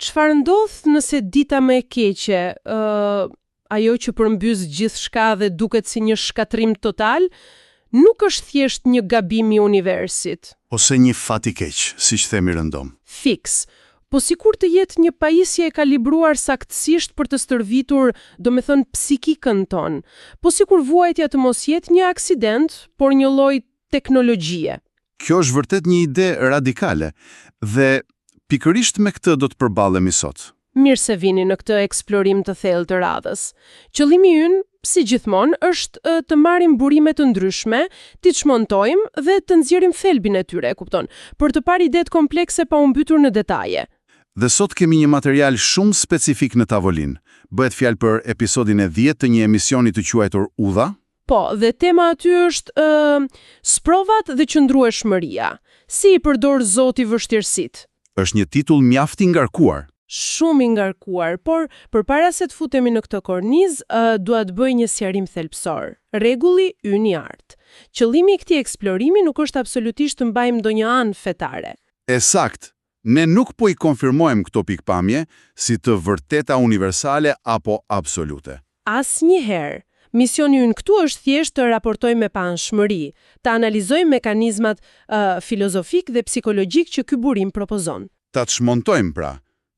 çfarë ndodh nëse dita më e keqe, ajo që përmbys gjithçka dhe duket si një shkatrim total, nuk është thjesht një gabim i universit. Ose një fat i keq, siç themi rëndom. Fiks. Po sikur të jetë një pajisje e kalibruar saktësisht për të stërvitur, domethënë psikikën tonë. Po sikur vuajtja të mos jetë një aksident, por një lloj teknologjie. Kjo është vërtet një ide radikale dhe pikërisht me këtë do të përballemi sot. Mirë se vini në këtë eksplorim të thellë të radhës. Qëllimi ynë, si gjithmonë, është të marrim burime të ndryshme, t'i çmontojmë dhe të nxjerrim thelbin e tyre, kupton, për të parë idetë komplekse pa u mbytur në detaje. Dhe sot kemi një material shumë specifik në tavolinë. Bëhet fjalë për episodin e 10 të një emisioni të quajtur Udha. Po, dhe tema aty është sprovat dhe qëndrueshmëria. Si i përdor Zoti vështirësitë? Është një titull mjaft i ngarkuar. Shumë i ngarkuar, por përpara se të futemi në këtë kornizë, dua të bëj një sqarim thelbësor. Rregulli ynë i artë. Qëllimi i këtij eksplorimi nuk është absolutisht të mbajmë ndonjë anë fetare. Sakt. Ne nuk po i konfirmojmë këto pikpamje si të vërteta universale apo absolute. Asnjëherë. Misioni ynë këtu është thjesht të raportojmë me paanshmëri, të analizojmë mekanizmat filozofik dhe psikologjik që ky burim propozon. Ta çmontojmë pra,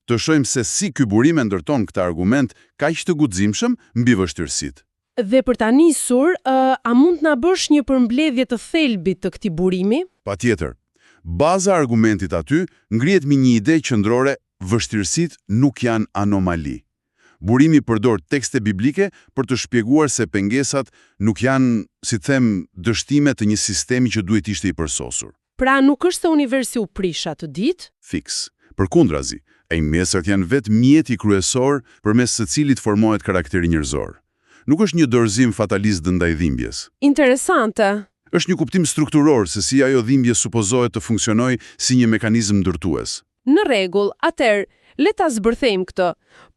të shohim se si ky burim e ndërton këtë argument kaq të guximshëm mbi vështirësitë. Dhe për ta nisur, a mund të na bësh një përmbledhje të thelbit të këtij burimi? Patjetër. Baza e argumentit aty ngrihet me një ide qendrore: vështirësitë nuk janë anomali. Burimi përdor tekste biblike për të shpjeguar se pengesat nuk janë, si them, dështime të një sistemi që duhet ishte i përsosur. Pra nuk është se universi u prish atë ditë? Fiks. Përkundrazi, ai mesat janë vetëm mjeti kryesor përmes së cilit formohet karakteri njerëzor. Nuk është një dorëzim fatalist ndaj dhimbjes. Interesante. Është një kuptim strukturor se si ajo dhimbje supozohet të funksionojë si një mekanizëm ndërtues. Në rregull, atëherë, le ta zbërthejmë këtë.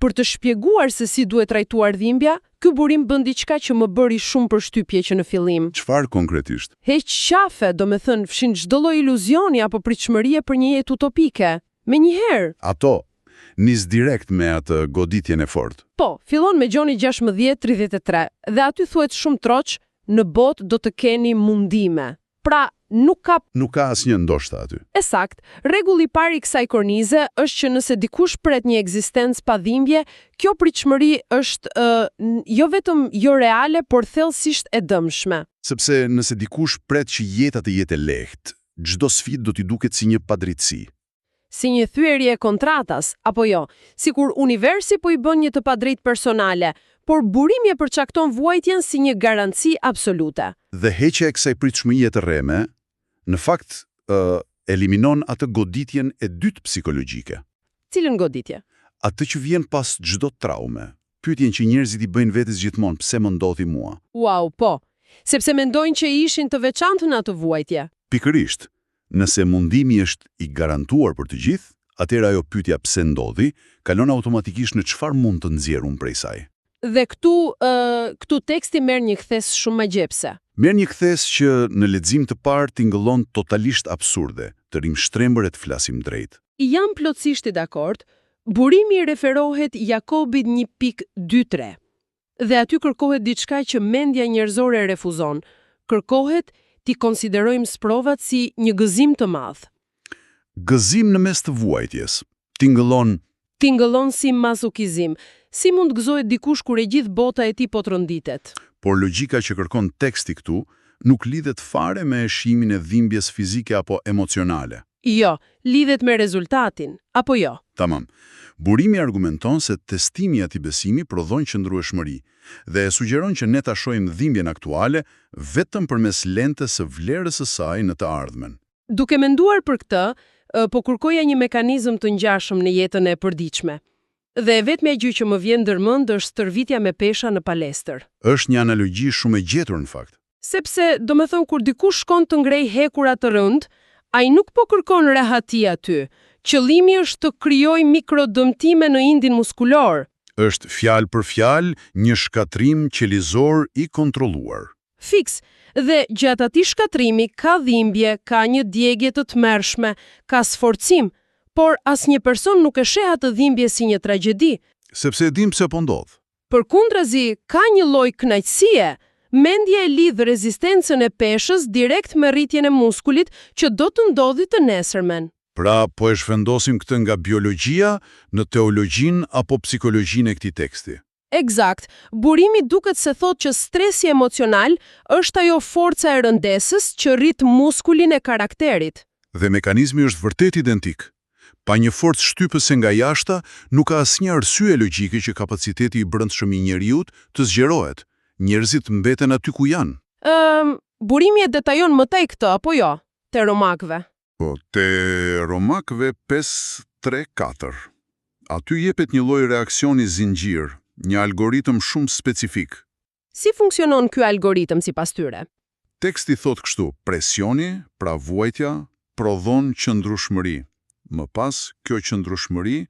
Për të shpjeguar se si duhet trajtuar dhimbja, ky burim bën diçka që më bëri shumë përshtypje që në fillim. Çfarë konkretisht? Heq qafe, domethënë fshin çdo lloj iluzioni apo pritshmërie për një jetë utopike. Menjëherë. Ato nis direkt me atë goditjen e fortë. Po, fillon me Gjoni 16:33 dhe aty thuhet shumë troç, në botë do të keni mundime. Pra, nuk ka asnjë ndoshta aty. Sakt. Rregulli i parë i kësaj kornize është që nëse dikush pret një ekzistencë pa dhimbje, kjo pritshmëri është jo vetëm jo reale, por thellësisht e dëmshme. Sepse nëse dikush pret që jeta të jetë e lehtë, çdo sfidë do t'i duket si një padrejtësi. Si një thyerje e kontratas, apo jo, sikur universi po i bën një të padrejtë personale, por burimi e përcakton vuajtjen si një garanci absolute. Dhe heqja e kësaj pritshmërie të rreme, në fakt, eliminon atë goditjen e dytë psikologjike. Cilën goditje? Atë që vjen pas çdo traume. Pyetjen që njerëzit i bëjnë vetes gjithmonë, pse më ndodhi mua? Wow, po. Sepse mendojnë që ishin të veçantë në atë vuajtje. Pikërisht. Nëse mundimi është i garantuar për të gjithë, atëherë ajo pyetja pse ndodhi, kalon automatikisht në çfarë mund të nxjerr unë prej saj. Dhe këtu teksti merr një kthes shumë magjepse. Merr një kthes që në lexim të parë tingëllon totalisht absurde, të rim shtrembër e të flasim drejt. Jam plotësisht i dakord. Burimi referohet Jakobit 1.2.3. Dhe aty kërkohet diçka që mendja njerëzore refuzon. Kërkohet ti konsiderojmë sprovat si një gëzim të madh. Gëzim në mes të vuajtjes. Tingëllon si masokizim. Si mund gëzohet dikush kur e gjithë bota e tij po tronditetet? Por logjika që kërkon teksti këtu nuk lidhet fare me shimin e dhimbjes fizike apo emocionale. Jo, lidhet me rezultatin, apo jo? Tamam. Burimi argumenton se testimi i atij besimi prodhon qëndrueshmëri dhe e sugjeron që ne ta shohim dhimbjen aktuale vetëm përmes lentes së vlerës së saj në të ardhmen. Duke menduar për këtë, po kërkoja një mekanizëm të ngjashëm në jetën e përditshme. Dhe vetmja gjë që më vjen ndërmend është stërvitja me pesha në palestër. Është një analogji shumë e gjetur në fakt. Sepse, domethënë kur dikush shkon të ngrej hekura të rënd, ai nuk po kërkon rehati aty. Qëllimi është të krijojë mikrodëmtime në indin muskulor. Është fjalë për fjalë një shkatrim qelizor i kontrolluar. Fiks. Dhe gjatë atij shkatrimi ka dhimbje, ka një djegje të tmerrshme, ka sforcim, por asnjë person nuk e sheh atë dhimbje si një tragjedi. Sepse e dim pse po ndodh. Përkundrazi, ka një lloj kënaqësie. Mendja e lidh rezistencën e peshës direkt me rritjen e muskulit që do të ndodhi të nesërmen. Pra, po e shvendosim këtë nga biologjia në teologjinë apo psikologjinë e këtij teksti. Eksakt. Burimi duket se thotë që stresi emocional është ajo forca e rëndesës që rrit muskulin e karakterit. Dhe mekanizmi është vërtet identik. Pa një forcë shtypëse nga jashta, nuk ka asnjë arsye logjike që kapaciteti i brendshëm i njeriut të zgjerohet. Njerëzit mbeten aty ku janë. Burimi e detajon më tej këtë, apo jo? Te Romakëve. Po, te Romakëve 5-3-4. Aty jepet një lloj reaksioni zinxhir, një algoritëm shumë specifik. Si funksionon ky algoritëm sipas tyre? Teksti thot kështu: presioni, pra vuajtja, prodhon qëndrueshmëri. Më pas, kjo qëndrueshmëri,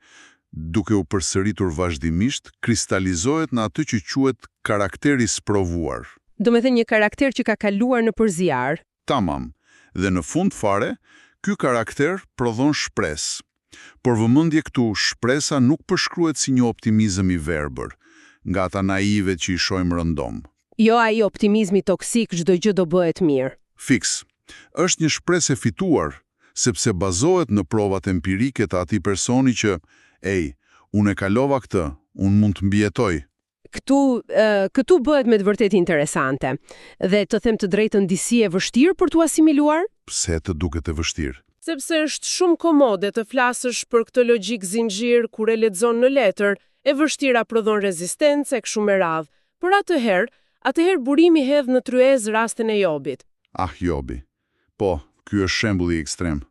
duke u përsëritur vazhdimisht, kristalizohet në atë që quhet karakteri sprovuar. Do me thënë një karakter që ka kaluar në përzjarr. Tamam. Dhe në fund fare, ky karakter prodhon shpresë. Por vëmendje këtu, shpresa nuk përshkruhet si një optimizëm i verbër, nga ata naive që i shohim rëndom. Jo ai optimizmi toksik, çdo gjë do bëhet mirë. Fiks. Është një shpresë e fituar, sepse bazohet në provat empirike të atij personi që, unë e kalova këtë, unë mund të mbijetoj. Këtu bëhet me të vërtetë interesante. Dhe të them të drejtën, disi e vështirë për t'u asimiluar? Pse të duket e vështirë? Sepse është shumë komode të flasësh për këtë logjik zinxhir kur e lexon në letër, e vështira prodhon rezistencë e kështu me radhë. Por atëherë burimi hedh në tryez rastin e Jobit. Ah, Jobi. Po, ky është shembulli ekstrem.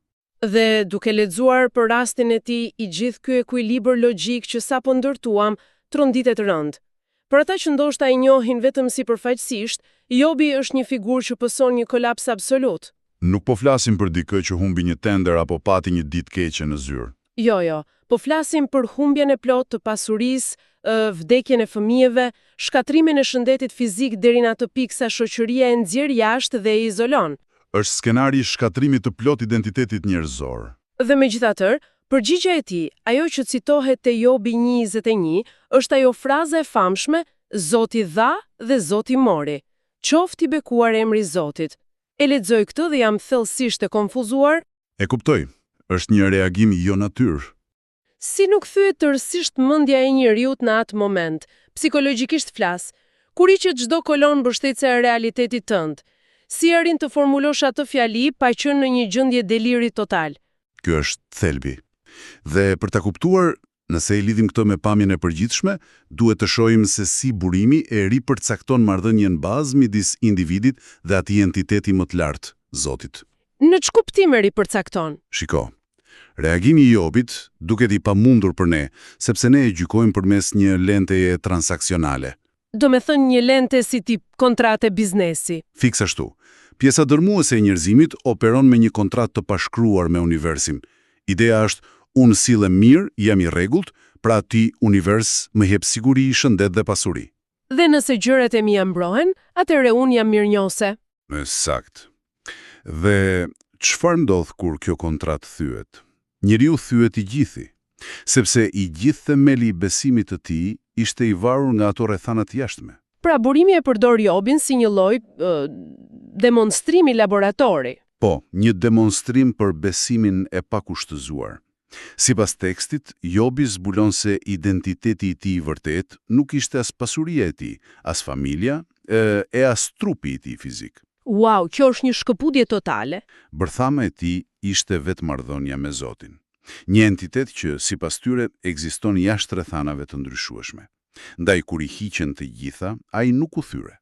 Dhe duke lexuar për rastin e tij, i gjithë ky ekuilibër logjik që sapo ndërtuam, tronditet rënd. Për ata që ndoshta i njohin vetëm sipërfaqësisht, Jobi është një figurë që pëson një kolaps absolut. Nuk po flasim për dikë që humbi një tender apo pati një ditë keqe në zyrë. Jo, po flasim për humbjen e plotë të pasurisë, vdekjen e fëmijëve, shkatrimin e shëndetit fizik deri në atë pikë sa shoqëria e nxjerr jashtë dhe e izolon. Është skenari i shkatrimit të plot identitetit njerëzor. Dhe megjithatë, përgjigjja e tij, ajo që citohet te Jobi 1:21, është ajo fraza e famshme: Zoti dha dhe Zoti mori. Qoftë i bekuar emri i Zotit. E lexoj këtë dhe jam thellësisht e konfuzuar. E kuptoj. Është një reagim jo natyrë. Si nuk thyet tërësisht mendja e njeriut në atë moment, psikologjikisht flas, kur i që çdo kolon mbështetëse e realitetit tënd. Si arrin të formulosh atë fjali pa qenë në një gjendje deliri total? Ky është thelbi. Dhe për ta kuptuar, nëse e lidhim këtë me pamjen e përgjithshme, duhet të shohim se si burimi e ripërcakton marrëdhënien bazë midis individit dhe atij entiteti më të lartë, Zotit. Në ç'kuptim e ripërcakton? Shiko. Reagimi i Jobit duket i pamundur për ne, sepse ne e gjykojmë përmes një lenteje transaksionale. Do me thënë një lente si tip kontrate biznesi. Fiks ashtu. Pjesa dërmuese e njerëzimit operon me një kontratë të pashkruar me universin. Ideja është, unë sillem mirë, jam i rregullt, pra ti univers më jep siguri, shëndet dhe pasuri. Dhe nëse gjërat e mia mbrohen, atëherë unë jam mirënjohse. Sakt. Dhe çfarë ndodh kur kjo kontratë thyet? Njeriu thyet i gjithi, sepse i gjithë themeli i besimit të tij ishte i varur nga ato rrethanat jashtme. Pra burimi e përdor Jobin si një lloj demonstrimi laboratori. Po, një demonstrim për besimin e pakushtëzuar. Sipas tekstit, Jobi zbulon se identiteti i tij i vërtet nuk ishte as pasuria e tij, as familja, e as trupi i tij fizik. Wow, kjo është një shkëputje totale. Bërthama e tij ishte vetë marrëdhënia me Zotin. Një entitet që, sipas tyre, ekziston jashtë rrethanave të ndryshueshme. Ndaj kur i hiqen të gjitha, ai nuk u thyre,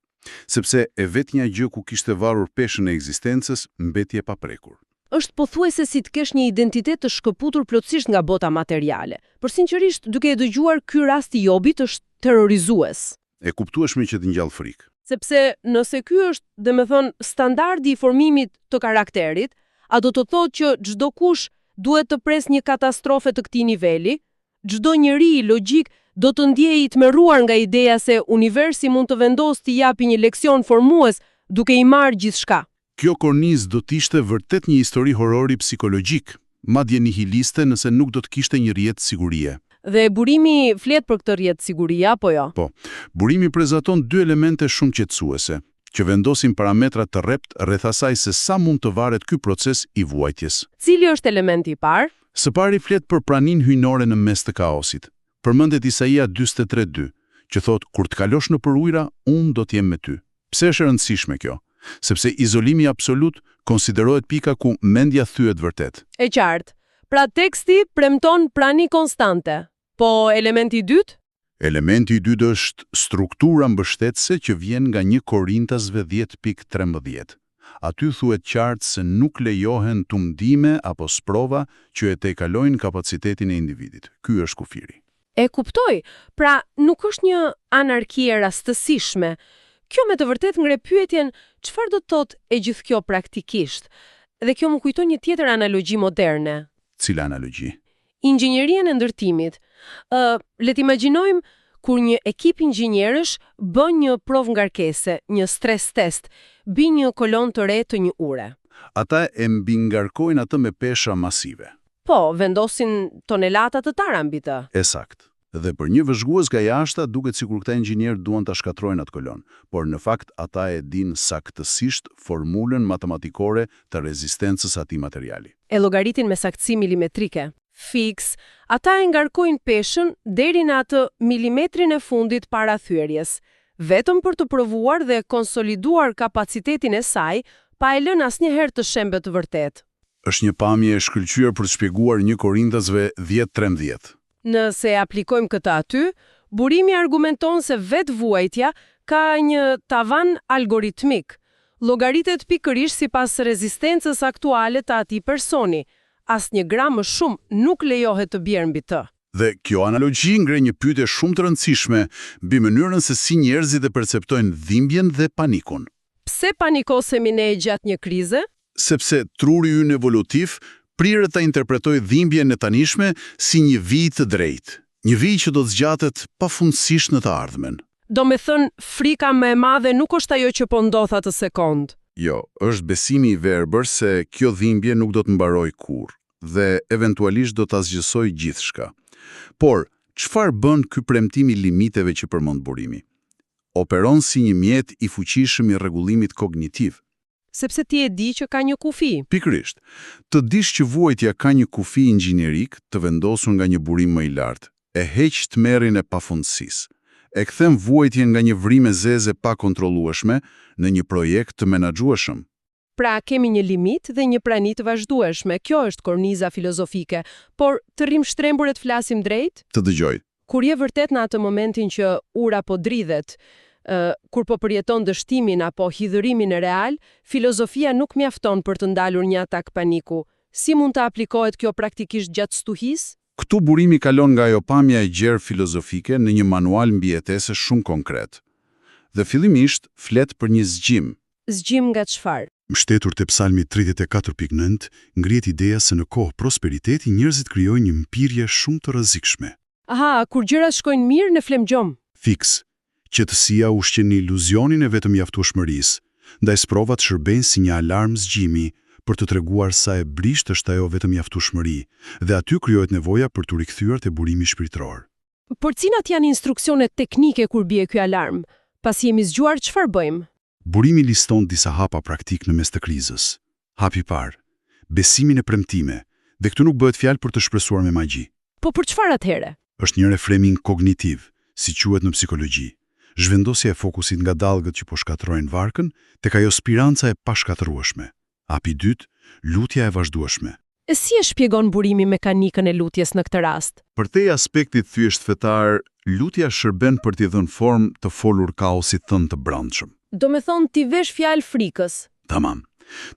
sepse e vetja gjë ku kishte varur peshën e ekzistencës mbeti e paprekur. Është pothuajse si të kesh një identitet të shkëputur plotësisht nga bota materiale. Por sinqerisht, duke e dëgjuar, ky rast i Jobit është terrorizues. E kuptueshme që të ngjall frikë. Sepse nëse ky është, domethënë, standardi i formimit të karakterit, a do të thotë që çdo kush duhet të pres një katastrofe të këtij niveli? Çdo njeri logjik do të ndjejë i tmerruar nga ideja se universi mund të vendosë t'i japi një leksion formues duke i marrë gjithçka. Kjo kornizë do të ishte vërtet një histori horori psikologjik, madje nihiliste nëse nuk do të kishte një rrjet sigurie. Dhe burimi flet për këtë rrjet sigurie apo jo? Po, burimi prezanton dy elemente shumë qetësuese, që vendosin parametra të rrept rreth asaj se sa mund të varet ky proces i vuajtjes. Cili është elementi i parë? Së pari flet për praninë hyjnore në mes të kaosit. Përmendet Isaia 43:2, që thot kur të kalosh nëpër ujëra, unë do të jem me ty. Pse është e rëndësishme kjo? Sepse izolimi absolut konsiderohet pika ku mendja thyet vërtet. E qartë. Pra teksti premton prani konstante. Po elementi i dytë? Elementi i dytë është struktura mbështetëse që vjen nga 1 Korintasve 10:13. Aty thuhet qartë se nuk lejohen tumdime apo sprova që e tejkalojnë kapacitetin e individit. Ky është kufiri. E kuptoj. Pra nuk është një anarki e rastësishme. Kjo me të vërtet ngre pyetjen çfarë do të thotë e gjithë kjo praktikisht. Dhe kjo më kujton një tjetër analogji moderne. Cila analogji? Inxhinieria e ndërtimit. Le të imagjinojmë kur një ekip inxhinierësh bën një provë ngarkese, një stres test, bën një kolon të re të një ure. Ata e mbingarkojnë atë me pesha masive. Po, vendosin tonelata të tara mbi të. Esakt. Dhe për një vëzhgues nga jashta duket sikur këta inxhinierë duan ta shkatrojnë atë kolon, por në fakt ata e dinë saktësisht formulën matematikore të rezistencës atij materiali. E llogaritin me saktësi milimetrike. Fiks, ata e ngarkojnë peshën deri në atë milimetrin e fundit para thyerjes, vetëm për të provuar dhe konsoliduar kapacitetin e saj, pa e lënë asnjëherë të shembet të vërtet. Është një pamje e shkëlqyer për të shpjeguar 1 Korintasve 10:13. Nëse aplikojmë këtë aty, burimi argumenton se vetë vuajtja ka një tavan algoritmik. Llogaritet pikërisht sipas rezistencës aktuale të atij personi. Asnjë gram më shumë nuk lejohet të bjerë mbi të. Dhe kjo analogji ngre një pyetje shumë të rëndësishme mbi mënyrën se si njerëzit e perceptojnë dhimbjen dhe panikun. Pse panikosemi ne gjatë një krize? Sepse truri ynë evolutiv prirët ta interpretoj dhimbjen e tanishme si një vijë të drejtë, një vijë që do të zgjatet pafundësisht në të ardhmen. Do me thënë, frika më e madhe nuk është ajo që po ndodh atë sekond. Jo, është besimi i verbër se kjo dhimbje nuk do të mbaroj kurrë dhe eventualisht do ta zgjësoj gjithçka. Por, çfarë bën ky premtim i limiteve që përmend burimi? Operon si një mjet i fuqishëm i rregullimit kognitiv. Sepse ti e di që ka një kufi. Pikërisht, të dish që vuajtja ka një kufi inxhinierik të vendosur nga një burim më i lartë, e heq tmerrin e pafundësisë. E kthem vuajtjen nga një vrimë zeze pa kontrollueshme në një projekt të menaxhueshëm. Pra kemi një limit dhe një prani të vazhdueshme. Kjo është korniza filozofike, por të rrim shtrembur e të flasim drejt? Të dëgjoj. Kur je vërtet në atë momentin që ura po dridhet, kur po përjeton dështimin apo hidhërimin e real, filozofia nuk mjafton për të ndalur një atak paniku. Si mund të aplikohet kjo praktikisht gjatë stuhisë? Këtu burimi kalon nga ajo pamja e gjerë filozofike në një manual mbijetese shumë konkret. Dhe fillimisht flet për një zgjim. Zgjim nga çfarë? Mbështetur te Psalmi 34:9, ngrihet ideja se në kohë prosperiteti njerëzit krijojnë një mpirje shumë të rrezikshme. Aha, kur gjërat shkojnë mirë në flemgjom. Fiks. Qetësia ushqen në iluzionin e vetëm mjaftueshmërisë, ndaj sprovat shërbejnë si një alarm zgjimi për të treguar sa e brisht është ajo vetëm mjaftueshmëri, dhe aty krijohet nevoja për të rikthyer te burimi shpirtëror. Por cilat janë instruksionet teknike kur bie ky alarm? Pasi jemi zgjuar, çfarë bëjmë? Burimi liston disa hapa praktik në mes të krizës. Hapi i parë, besimin e premtime, dhe këtu nuk bëhet fjalë për të shpresuar me magji. Po për çfarë atëherë? Është një reframing kognitiv, si quhet në psikologji. Zhvendosja e fokusit nga dallgët që po shkatrojnë varkën tek ajo spiranca e pashkatërueshme. Hapi i dytë, lutja e vazhdueshme. E si e shpjegon burimi mekanikën e lutjes në këtë rast? Përtej aspektit thjesht fetar, lutja shërben për t'i dhënë formë të folur kaosit tënd të brendshëm. Do me thonë ti vesh fjalë frikës. Tamam.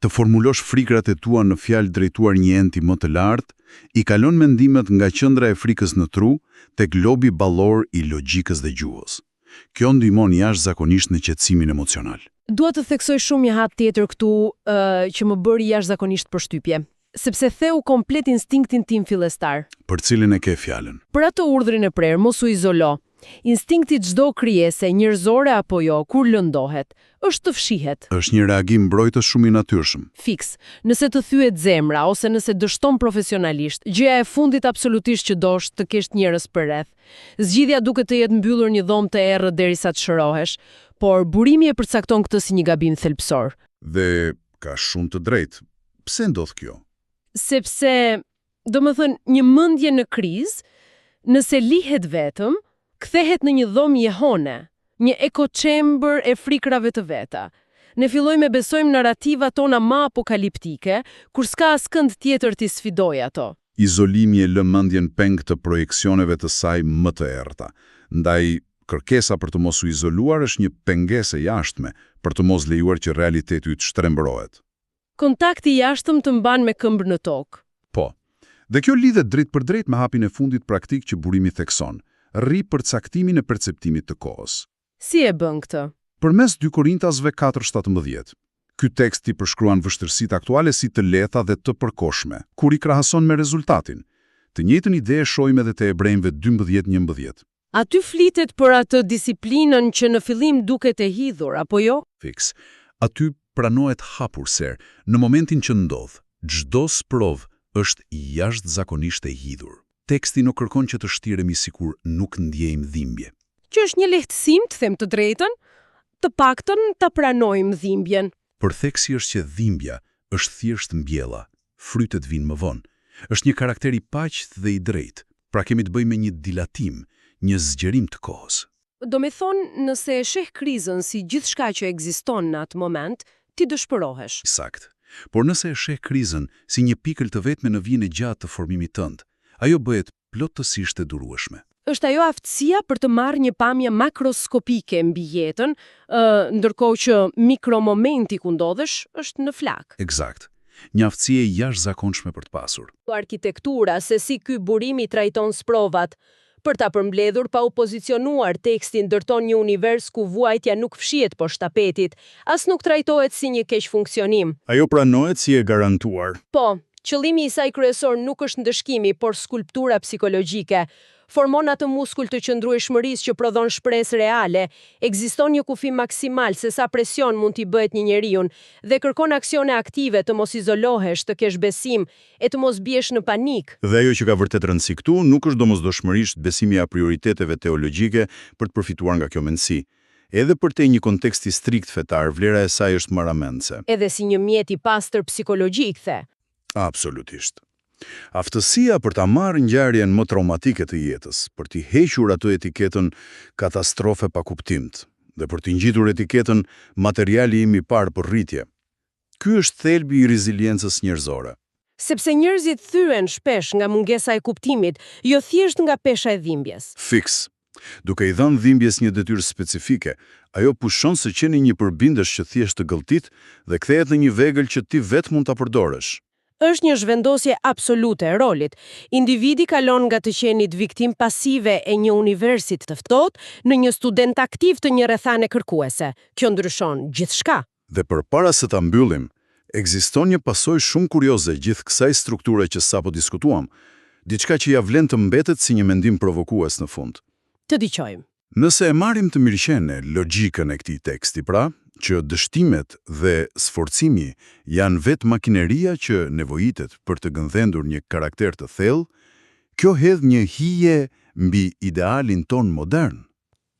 Të formulosh frikrat e tua në fjalë drejtuar një enti më të lartë, i kalon mendimet nga qendra e frikës në tru tek lobi ballor i logjikës dhe gjuhës. Kjo ndihmon jashtëzakonisht në qetësimin emocional. Dua të theksoj shumë një hat tjetër këtu që më bëri jashtëzakonisht përshtypje, sepse theu komplet instinktin tim fillestar. Për cilin e ke fjalën? Për atë urdhrin e prerë, mos u izolo. Instinkti çdo krijese njerëzore apo jo, kur lëndohet, është të fshihet. Është një reagim mbrojtës shumë i natyrshëm. Fiks, nëse të thyet zemra ose nëse dështon profesionalisht, gjëja e fundit absolutisht që dosh të kesh njerëz përreth. Zgjidhja duket të jetë mbyllur një dhomë të errët derisa të shërohesh, por burimi e përcakton këtë si një gabim thelbësor. Dhe ka shumë të drejtë. Pse ndodh kjo? Sepse, domethënë, një mendje në krizë, nëse lihet vetëm, kthehet në një dhomë jehone, një echo chamber e frikrave të veta. Ne fillojmë e besojmë narrativa tona më apokaliptike, kur s'ka askënd tjetër t'i sfidoj ato. Izolimi e lë mendjen peng të projeksioneve të saj më të errta. Ndaj kërkesa për të mos u izoluar është një pengesë e jashtme, për të mos lejuar që realiteti të shtrembërohet. Kontakti i jashtëm të mban me këmbë në tokë. Po. Dhe kjo lidhet drejt për drejt me hapin e fundit praktik që burimi thekson. Rri përcaktimin e perceptimit të kohës. Si e bën këtë? Përmes 2 Korintasve 4:17. Ky tekst i përshkruan vështirësitë aktuale si të lehta dhe të përkohshme, kur i krahason me rezultatin. Të njëjtën ide e shohim edhe te Hebrejve 12:11. Aty flitet për atë disiplinën që në fillim duket e hidhur, apo jo? Fiks. Aty pranohet hapur ser, në momentin që ndodh, çdo sprov është jashtëzakonisht e hidhur. Teksti nuk kërkon që të shtiremi sikur nuk ndjejmë dhimbje. Që është një lehtësim, të them të drejtën, të paktën ta pranojmë dhimbjen. Përtheksi është që dhimbja është thjesht mbjella, frytet vinë më vonë. Është një karakter i paqët dhe i drejtë, pra kemi të bëjmë me një dilatim, një zgjerim të kohës. Do me thonë, nëse e sheh krizën si gjithçka që ekziston në atë moment, ti dëshpërohesh. Sakt. Por nëse e sheh krizën si një pikël të vetme në vijën e gjatë të formimit tënd, ajo bëhet plotësisht e durueshme. Është ajo aftësia për të marrë një pamje makroskopike mbi jetën, ndërkohë që mikromomenti ku ndodhesh është në flak. Eksakt. Një aftësi e jashtëzakonshme për të pasur. Arkitektura, se si ky burimi trajton sprovat, për ta përmbledhur pa u pozicionuar, teksti ndërton një univers ku vuajtja nuk fshihet poshtë tapetit, as nuk trajtohet si një keq funksionim. Ajo pranohet si e garantuar. Po, qëllimi i saj kryesor nuk është ndëshkimi, por skulptura psikologjike. Formon atë muskull të qëndrueshmërisë që prodhon shpresë reale, ekziston një kufi maksimal se sa presion mund t'i bëhet një njeriu dhe kërkon aksione aktive të mos izolohesh, të kesh besim e të mos biesh në panik. Dhe ajo që ka vërtet rëndësi këtu nuk është domosdoshmërisht besimi a prioriteteve teologjike për të përfituar nga kjo mendësi. Edhe për te një konteksti strikt fetar, vlera e saj është marramendse. Edhe si një mjet i pastër psikologjik, the. Absolutisht. Aftësia për ta marrë ngjarjen më traumatike të jetës, për t'i hequr atë etiketën katastrofe pa kuptimt, dhe për t'i ngjitur etiketën materiali im i parë për rritje. Ky është thelbi i reziliencës njerëzore. Sepse njerëzit thyen shpesh nga mungesa e kuptimit, jo thjesht nga pesha e dhimbjes. Fiks. Duke i dhënë dhimbjes një detyrë specifike, ajo pushon se qeni një përbindës që thjesht të gëlltit dhe kthehet në një vegël që ti vetë mund ta përdorësh. Është një zhvendosje absolute e rolit. Individi kalon nga të qenit viktim pasive e një universit të ftohtë në një student aktiv të një rrethane kërkuese. Kjo ndryshon gjithçka. Dhe përpara se ta mbyllim, ekziston një pasojë shumë kurioze gjithë kësaj strukture që sapo diskutuam, diçka që ja vlen të mbetet si një mendim provokues në fund. Të dëgjojmë. Nëse e marrim të mirëqenie logjikën e këtij teksti, pra, që dështimet dhe sforcimi janë vetë makineria që nevojitet për të gëndhendur një karakter të thellë, kjo hedh një hije mbi idealin ton modern.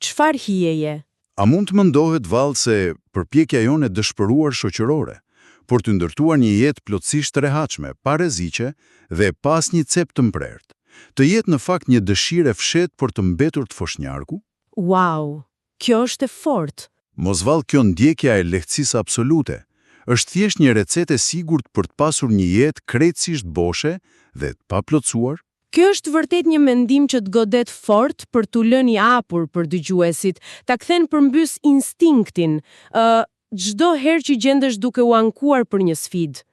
Çfarë hijeje? A mund të mendohet vallë se përpjekja jone dëshpëruar shoqërore, por të ndërtuar një jetë plotësisht të rehatshme, pa rreziqe dhe pas një cep të mprertë, të jetë në fakt një dëshirë e fshehtë për të mbetur të foshnjarku? Wow, kjo është e fortë. Mos vallë kjo ndjekja e lehtësisë absolute, është thjesht një recetë e sigurt për të pasur një jetë krejtësisht boshe dhe të paplotësuar? Kjo është vërtet një mendim që të godet fort për t'u lënë i hapur për dëgjuesit, ta kthen përmbys instinktin, çdo herë që gjendesh duke u ankuar për një sfidë.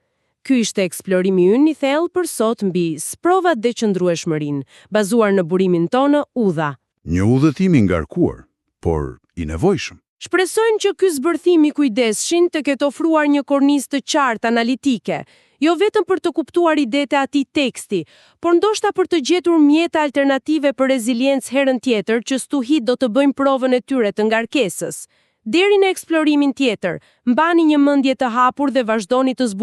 Ky ishte eksplorimi ynë i thellë për sot mbi sprovat dhe qëndrueshmërinë, bazuar në burimin tonë Udha. Një udhëtim i ngarkuar, por i nevojshëm. Shpresojmë që ky zbërthim i kujdesshëm të ketë ofruar një kornizë të qartë analitike, jo vetëm për të kuptuar idetë e atij teksti, por ndoshta për të gjetur mjete alternative për reziliencë herën tjetër që stuhit do të bëjmë provën e tyre të ngarkesës. Deri në eksplorimin tjetër, mbani një mendje të hapur dhe vazhdoni të zbuloni